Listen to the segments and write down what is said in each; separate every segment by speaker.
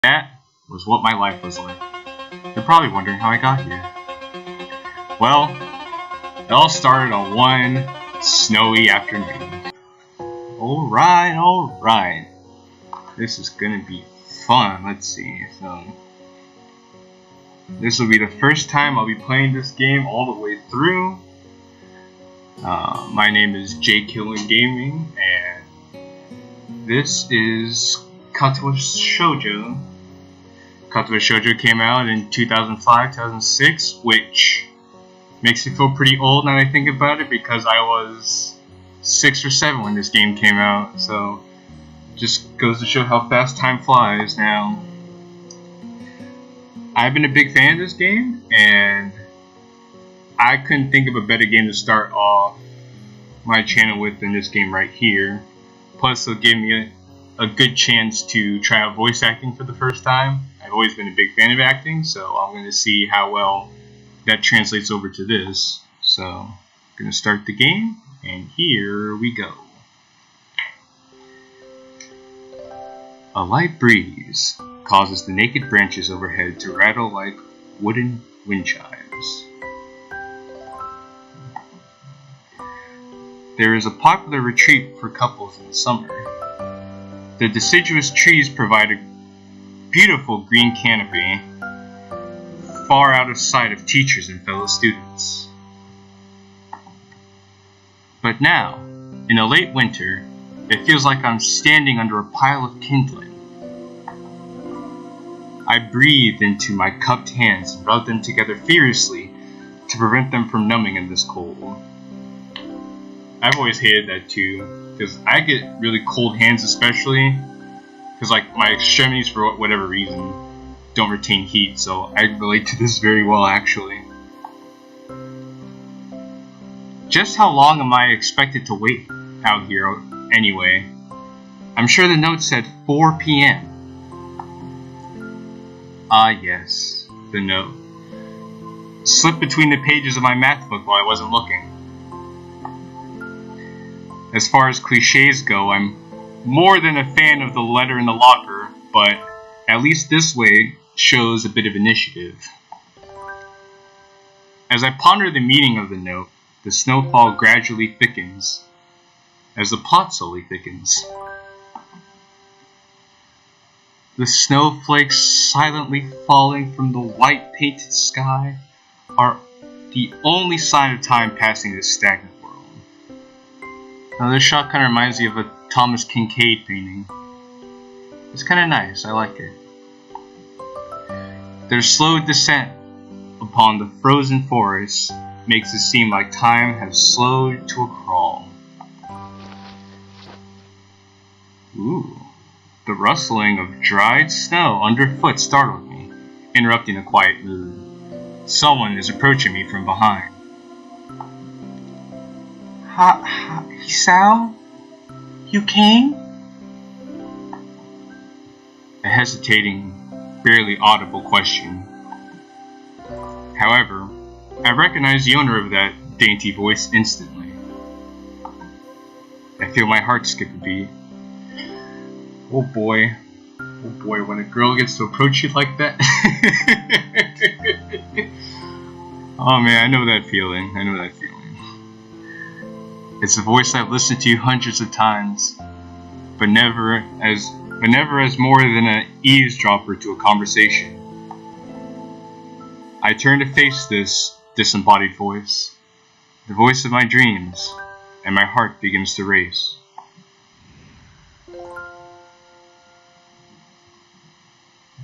Speaker 1: That was what my life was like. You're probably wondering how I got here. Well, it all started on one snowy afternoon. Alright. This is gonna be fun. Let's see. So, this will be the first time I'll be playing this game all the way through. My name is Jqilin Gaming, and this is Katawa Shoujo. Katawa Shoujo came out in 2005, 2006, which makes me feel pretty old now that I think about it, because I was 6 or 7 when this game came out, so just goes to show how fast time flies. Now, I've been a big fan of this game, and I couldn't think of a better game to start off my channel with than this game right here. Plus, it'll give me a good chance to try out voice acting for the first time. I've always been a big fan of acting, so I'm going to see how well that translates over to this. So, I'm going to start the game, and here we go. A light breeze causes the naked branches overhead to rattle like wooden wind chimes. There is a popular retreat for couples in the summer. The deciduous trees provide a beautiful green canopy, far out of sight of teachers and fellow students. But now, in a late winter, it feels like I'm standing under a pile of kindling. I breathe into my cupped hands and rub them together furiously to prevent them from numbing in this cold. I've always hated that too, because I get really cold hands, especially because like my extremities, for whatever reason, don't retain heat, so I relate to this very well actually. Just how long am I expected to wait out here anyway? I'm sure the note said 4 p.m. Ah yes, the note. Slipped between the pages of my math book while I wasn't looking. As far as cliches go, I'm more than a fan of the letter in the locker, but at least this way shows a bit of initiative. As I ponder the meaning of the note, the snowfall gradually thickens, as the plot slowly thickens. The snowflakes silently falling from the white painted sky are the only sign of time passing this stagnant world. Now this shot kind of reminds me of a Thomas Kincaid painting. It's kind of nice, I like it. Their slow descent upon the frozen forest makes it seem like time has slowed to a crawl. Ooh. The rustling of dried snow underfoot startled me, interrupting a quiet mood. Someone is approaching me from behind. Hisao? You came? A hesitating, barely audible question. However, I recognized the owner of that dainty voice instantly. I feel my heart skip a beat. Oh boy, when a girl gets to approach you like that. Oh man, I know that feeling. It's a voice I've listened to hundreds of times, but never as more than an eavesdropper to a conversation. I turn to face this disembodied voice, the voice of my dreams, and my heart begins to race.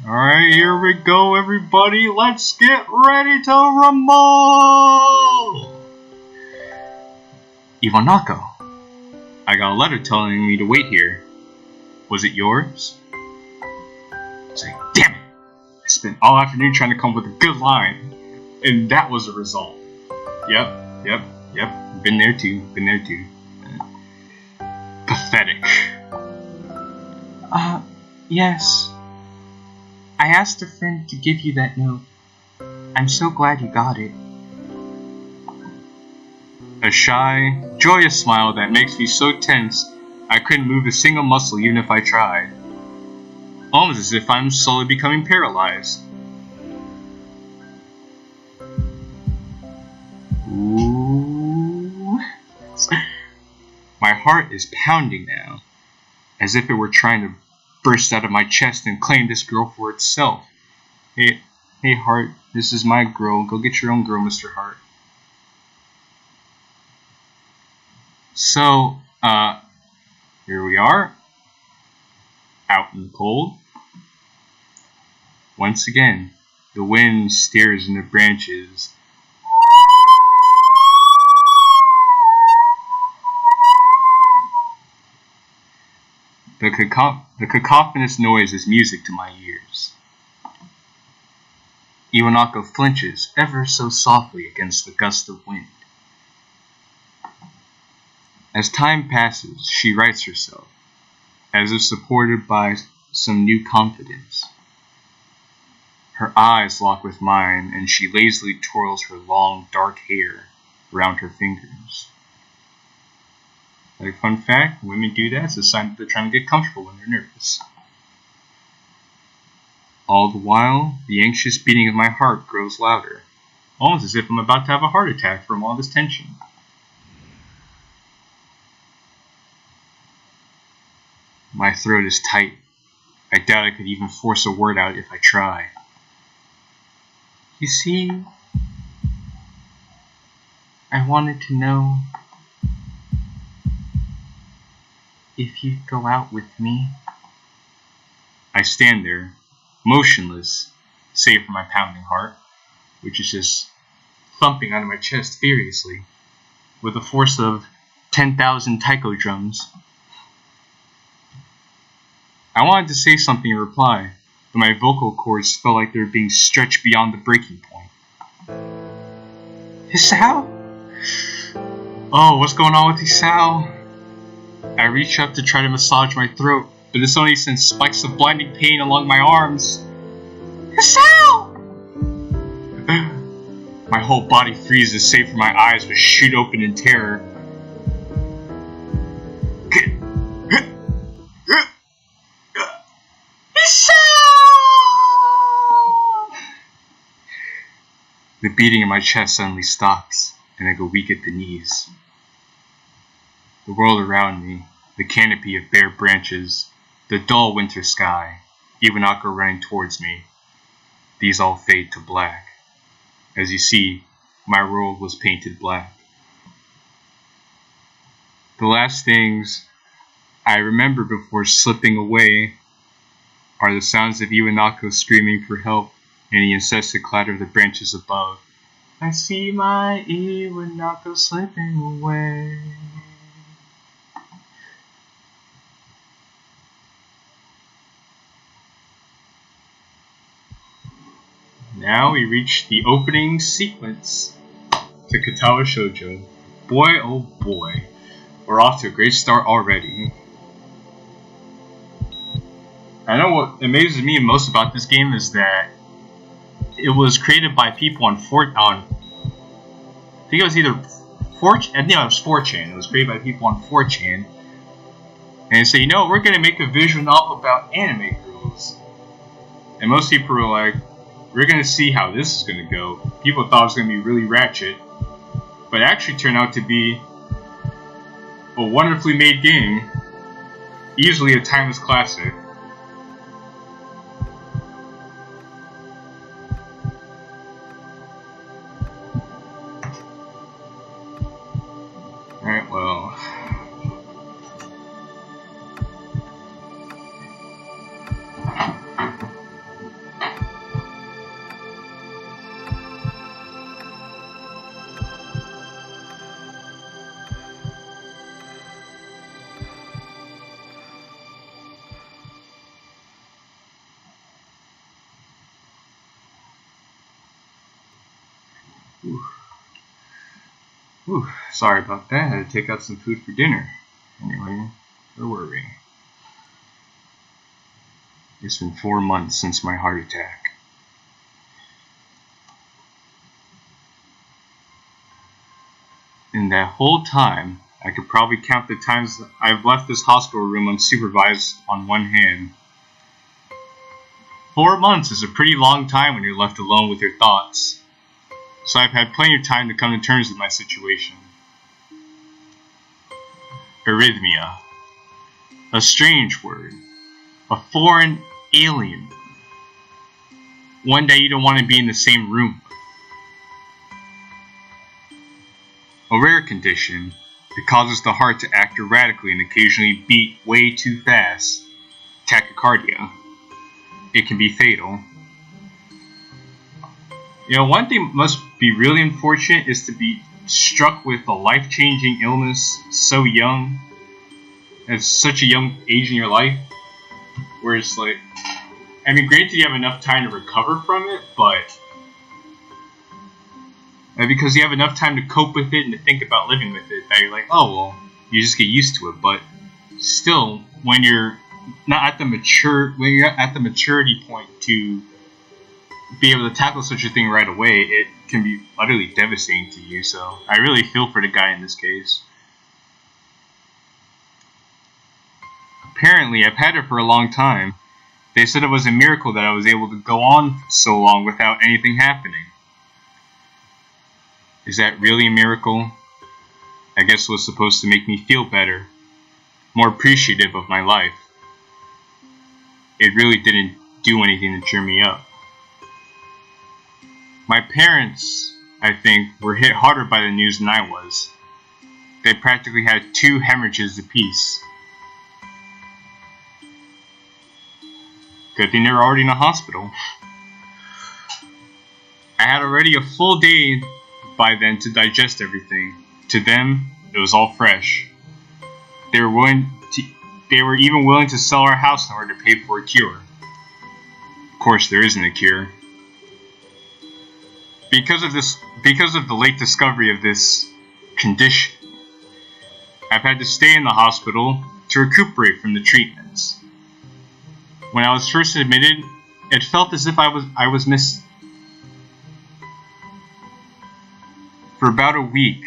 Speaker 1: Alright, here we go everybody, let's get ready to rumble! Ivanako, I got a letter telling me to wait here. Was it yours? It's like, damn it! I spent all afternoon trying to come up with a good line, and that was the result. Yep, been there too. Pathetic. Yes. I asked a friend to give you that note. I'm so glad you got it. A shy, joyous smile that makes me so tense I couldn't move a single muscle even if I tried. almost as if I'm slowly becoming paralyzed. Ooh. My heart is pounding now, as if it were trying to burst out of my chest and claim this girl for itself. Hey, Hart, this is my girl. Go get your own girl, Mr. Hart. So, here we are, out in the cold. Once again, the wind stirs in the branches. The cacophonous noise is music to my ears. Iwanako flinches ever so softly against the gust of wind. As time passes, she rights herself, as if supported by some new confidence. Her eyes lock with mine, and she lazily twirls her long, dark hair around her fingers. Like, fun fact, women do that. It's a sign that they're trying to get comfortable when they're nervous. All the while, the anxious beating of my heart grows louder, almost as if I'm about to have a heart attack from all this tension. My throat is tight. I doubt I could even force a word out if I try. You see, I wanted to know if you'd go out with me. I stand there, motionless, save for my pounding heart, which is just thumping out of my chest furiously, with the force of 10,000 taiko drums. I wanted to say something in reply, but my vocal cords felt like they were being stretched beyond the breaking point. Hisao? Oh, what's going on with Hisao? I reach up to try to massage my throat, but this only sends spikes of blinding pain along my arms. Hisao! My whole body freezes, save for my eyes which shoot open in terror. The beating in my chest suddenly stops, and I go weak at the knees. The world around me, the canopy of bare branches, the dull winter sky, Iwanako running towards me, these all fade to black. As you see, my world was painted black. The last things I remember before slipping away are the sounds of Iwanako screaming for help and the incessant clatter of the branches above. I see my Iwanako slipping away. Now we reach the opening sequence to Katawa Shoujo. Boy, oh boy, we're off to a great start already. I know what amazes me most about this game is that it was created by people on I think it was either 4chan. I think it was 4chan. It was created by people on 4chan, and they say, you know, we're gonna make a visual novel about anime girls. And most people were like, we're gonna see how this is gonna go. People thought it was gonna be really ratchet, but it actually turned out to be a wonderfully made game, easily a timeless classic. Alright, well. Whew, sorry about that. I had to take out some food for dinner. Anyway, where were we? It's been 4 months since my heart attack. In that whole time, I could probably count the times I've left this hospital room unsupervised on one hand. 4 months is a pretty long time when you're left alone with your thoughts, so I've had plenty of time to come to terms with my situation. Arrhythmia. A strange word. A foreign alien. One that you don't want to be in the same room with. A rare condition. It causes the heart to act erratically and occasionally beat way too fast. Tachycardia. It can be fatal. One thing must be really unfortunate is to be struck with a life-changing illness so young, at such a young age in your life, where it's granted you have enough time to recover from it, but because you have enough time to cope with it and to think about living with it, that you're like, oh well, you just get used to it. But still, when you're not at the maturity point to be able to tackle such a thing right away, it can be utterly devastating to you. So I really feel for the guy in this case. Apparently, I've had it for a long time. They said it was a miracle that I was able to go on so long without anything happening. Is that really a miracle? I guess it was supposed to make me feel better, more appreciative of my life. It really didn't do anything to cheer me up. My parents, I think, were hit harder by the news than I was. They practically had 2 hemorrhages apiece. Good thing they were already in the hospital. I had already a full day by then to digest everything. To them, it was all fresh. They were even willing to sell our house in order to pay for a cure. Of course, there isn't a cure. Because of the late discovery of this condition, I've had to stay in the hospital to recuperate from the treatments. When I was first admitted, it felt as if I was missing. For about a week,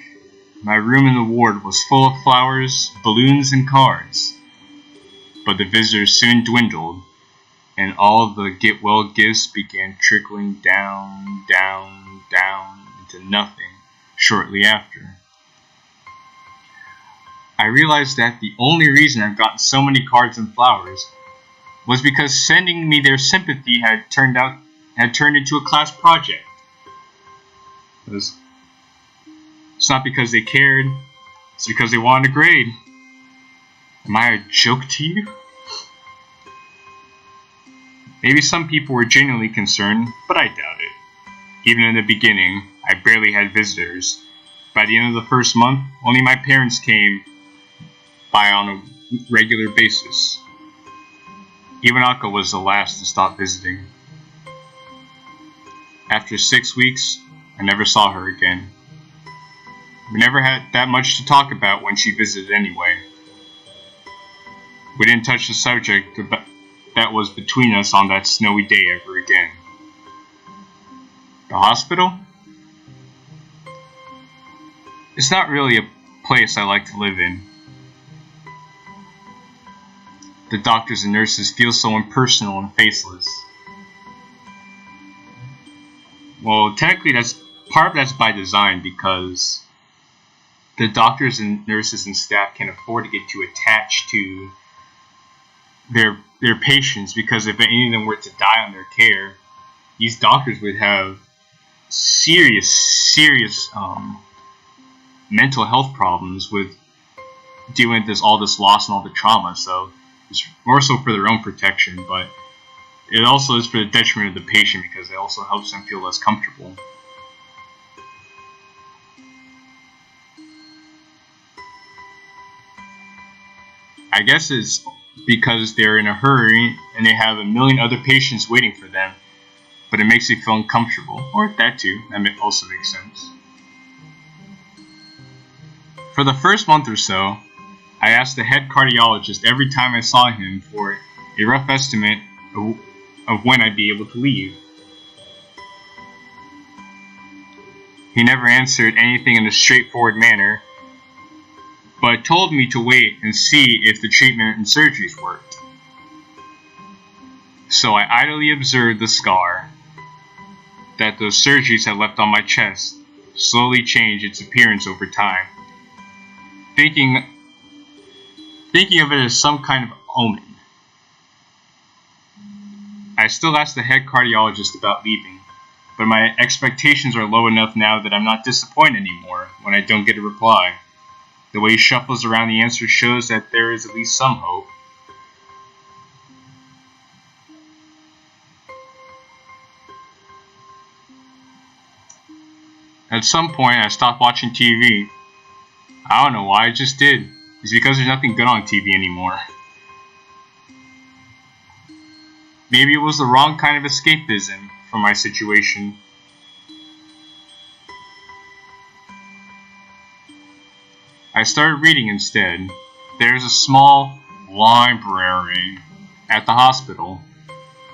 Speaker 1: my room in the ward was full of flowers, balloons, and cards. But the visitors soon dwindled, and all of the get-well gifts began trickling down into nothing shortly after. I realized that the only reason I've gotten so many cards and flowers was because sending me their sympathy had turned into a class project. It's not because they cared, it's because they wanted a grade. Am I a joke to you? Maybe some people were genuinely concerned, but I doubt it. Even in the beginning, I barely had visitors. By the end of the first month, only my parents came by on a regular basis. Even Akka was the last to stop visiting. After 6 weeks, I never saw her again. We never had that much to talk about when she visited anyway. We didn't touch the subject that was between us on that snowy day ever again. The hospital? It's not really a place I like to live in. The doctors and nurses feel so impersonal and faceless. Well, technically that's by design, because the doctors and nurses and staff can't afford to get too attached to their patients, because if any of them were to die on their care, these doctors would have serious mental health problems with dealing with all this loss and all the trauma. So it's more so for their own protection, but it also is for the detriment of the patient, because it also helps them feel less comfortable. I guess it's because they're in a hurry and they have a million other patients waiting for them, but it makes you feel uncomfortable. Or that too, that also makes sense. For the first month or so, I asked the head cardiologist every time I saw him for a rough estimate of when I'd be able to leave. He never answered anything in a straightforward manner, but told me to wait and see if the treatment and surgeries worked. So I idly observed the scar that those surgeries had left on my chest slowly change its appearance over time, thinking of it as some kind of omen. I still ask the head cardiologist about leaving, but my expectations are low enough now that I'm not disappointed anymore when I don't get a reply. The way he shuffles around the answer shows that there is at least some hope. At some point, I stopped watching TV. I don't know why, I just did. It's because there's nothing good on TV anymore. Maybe it was the wrong kind of escapism from my situation. I started reading instead. There's a small library at the hospital,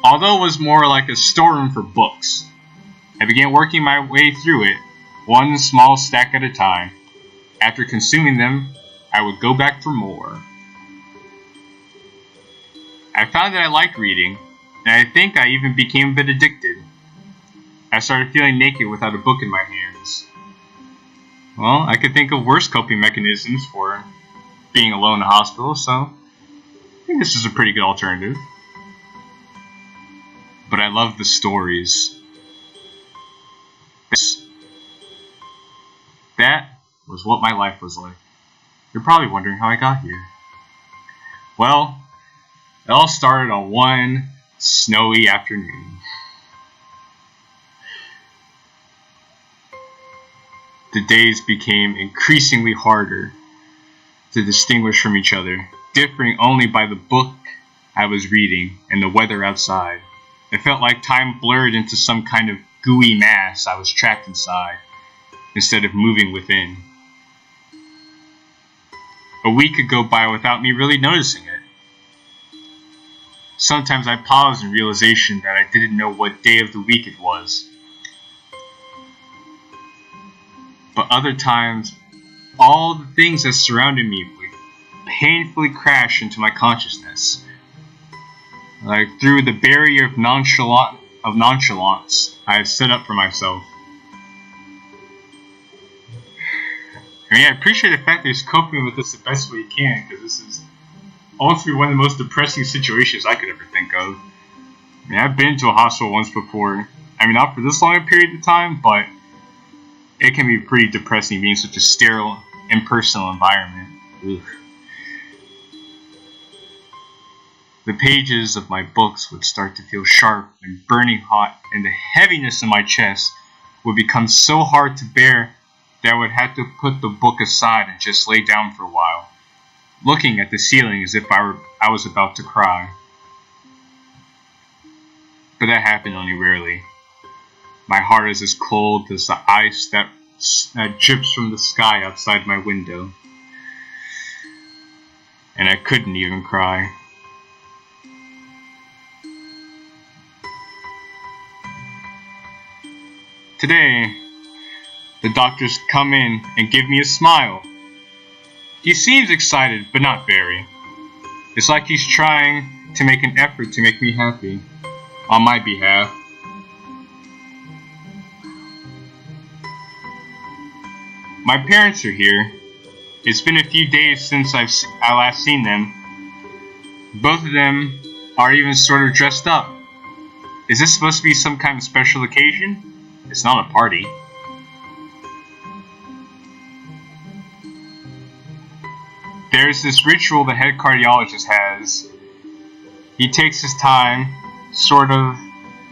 Speaker 1: although it was more like a storeroom for books. I began working my way through it, one small stack at a time. After consuming them, I would go back for more. I found that I liked reading, and I think I even became a bit addicted. I started feeling naked without a book in my hands. Well, I could think of worse coping mechanisms for being alone in a hospital, so I think this is a pretty good alternative. But I love the stories. That was what my life was like. You're probably wondering how I got here. Well, it all started on one snowy afternoon. The days became increasingly harder to distinguish from each other, differing only by the book I was reading and the weather outside. It felt like time blurred into some kind of gooey mass I was trapped inside, instead of moving within. A week could go by without me really noticing it. Sometimes I paused in realization that I didn't know what day of the week it was. But other times, all the things that surrounded me would painfully crash into my consciousness. Like through the barrier of nonchalance I have set up for myself. I mean, I appreciate the fact that he's coping with this the best way he can, because this is honestly one of the most depressing situations I could ever think of. I mean, I've been to a hospital once before. I mean, not for this long a period of time, but it can be pretty depressing being such a sterile, impersonal environment. Ugh. The pages of my books would start to feel sharp and burning hot, and the heaviness in my chest would become so hard to bear that I would have to put the book aside and just lay down for a while, looking at the ceiling as if I was about to cry. But that happened only rarely. My heart is as cold as the ice that drips from the sky outside my window. And I couldn't even cry. Today, the doctors come in and give me a smile. He seems excited, but not very. It's like he's trying to make an effort to make me happy, on my behalf. My parents are here. It's been a few days since I last seen them. Both of them are even sort of dressed up. Is this supposed to be some kind of special occasion? It's not a party. There's this ritual the head cardiologist has. He takes his time, sort of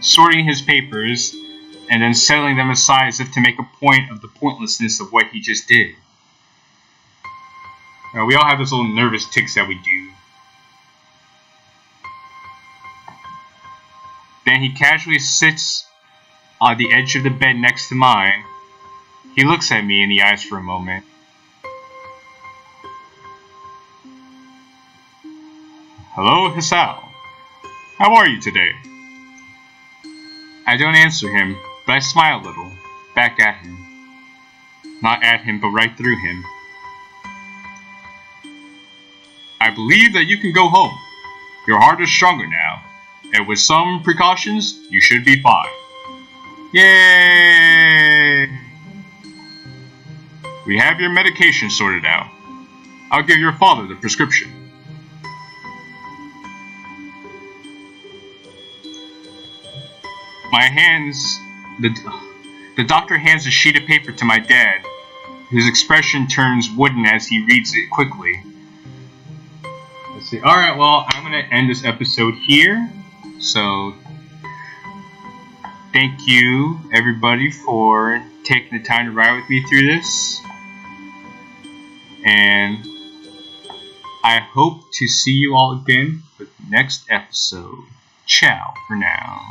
Speaker 1: sorting his papers, and then settling them aside as if to make a point of the pointlessness of what he just did. We all have those little nervous tics that we do. Then he casually sits on the edge of the bed next to mine. He looks at me in the eyes for a moment. Hello, Hisao. How are you today? I don't answer him, but I smile a little, back at him. Not at him, but right through him. I believe that you can go home. Your heart is stronger now, And with some precautions, you should be fine. Yay! We have your medication sorted out. I'll give your father the prescription. The doctor hands a sheet of paper to my dad. His expression turns wooden as he reads it quickly. Let's see. Alright, well, I'm going to end this episode here. So, thank you, everybody, for taking the time to ride with me through this. And I hope to see you all again for the next episode. Ciao for now.